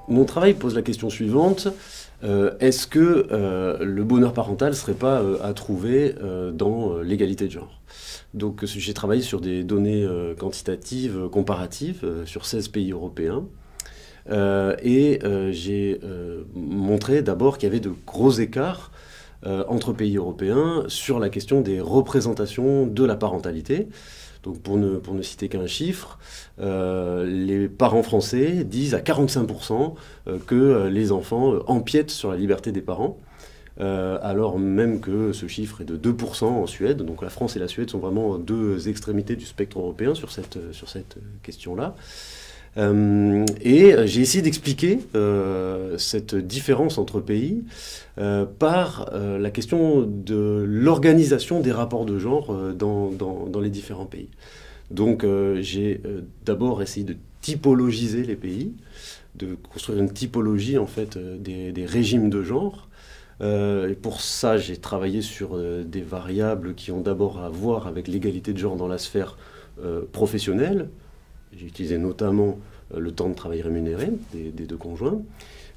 Mon travail pose la question suivante. Est-ce que le bonheur parental ne serait pas à trouver dans l'égalité de genre? Donc j'ai travaillé sur des données quantitatives comparatives sur 16 pays européens. J'ai montré d'abord qu'il y avait de gros écarts entre pays européens sur la question des représentations de la parentalité. Donc pour ne citer qu'un chiffre, les parents français disent à 45% que les enfants empiètent sur la liberté des parents, alors même que ce chiffre est de 2% en Suède. Donc la France et la Suède sont vraiment deux extrémités du spectre européen sur cette question-là. J'ai essayé d'expliquer cette différence entre pays par la question de l'organisation des rapports de genre dans les différents pays. Donc j'ai d'abord essayé de typologiser les pays, de construire une typologie en fait des régimes de genre. Et pour ça, j'ai travaillé sur des variables qui ont d'abord à voir avec l'égalité de genre dans la sphère professionnelle. J'ai utilisé notamment le temps de travail rémunéré des deux conjoints,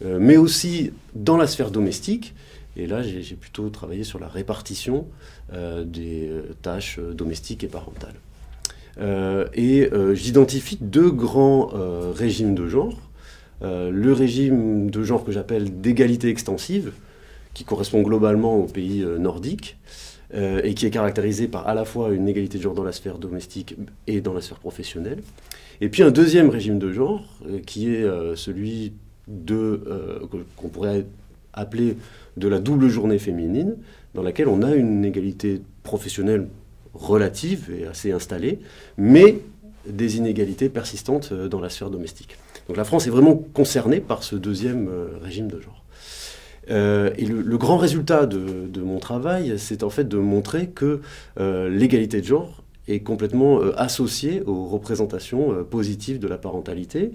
mais aussi dans la sphère domestique. Et là, j'ai plutôt travaillé sur la répartition des tâches domestiques et parentales. J'identifie deux grands régimes de genre. Le régime de genre que j'appelle d'égalité extensive, qui correspond globalement aux pays nordiques, et qui est caractérisé par à la fois une égalité de genre dans la sphère domestique et dans la sphère professionnelle. Et puis un deuxième régime de genre, qui est celui qu'on pourrait appeler de la double journée féminine, dans laquelle on a une égalité professionnelle relative et assez installée, mais des inégalités persistantes dans la sphère domestique. Donc la France est vraiment concernée par ce deuxième régime de genre. Le grand résultat de mon travail, c'est en fait de montrer que l'égalité de genre est complètement associée aux représentations positives de la parentalité.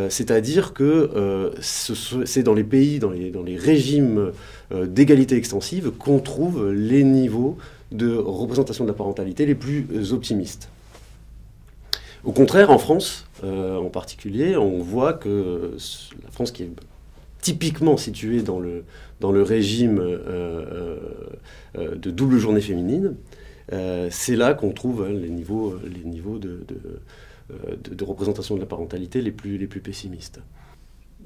C'est-à-dire que c'est dans les pays, dans les régimes d'égalité extensive qu'on trouve les niveaux de représentation de la parentalité les plus optimistes. Au contraire, en France, en particulier, on voit que la France, qui est typiquement située dans le régime de double journée féminine, c'est là qu'on trouve les niveaux de représentation de la parentalité les plus pessimistes.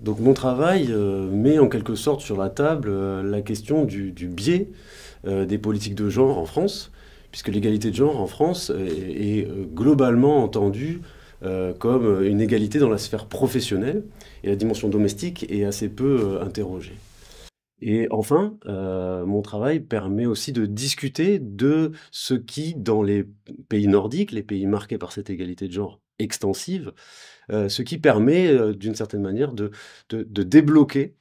Donc mon travail met en quelque sorte sur la table la question du biais des politiques de genre en France, puisque l'égalité de genre en France est globalement entendue comme une égalité dans la sphère professionnelle, et la dimension domestique est assez peu interrogée. Et enfin, mon travail permet aussi de discuter de ce qui, dans les pays nordiques, les pays marqués par cette égalité de genre extensive, ce qui permet d'une certaine manière de débloquer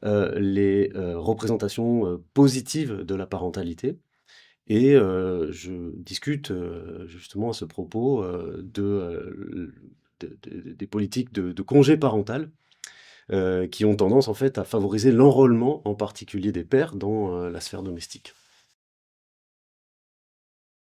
les représentations positives de la parentalité. Et je discute justement à ce propos des politiques de congé parental qui ont tendance en fait à favoriser l'enrôlement en particulier des pères dans la sphère domestique.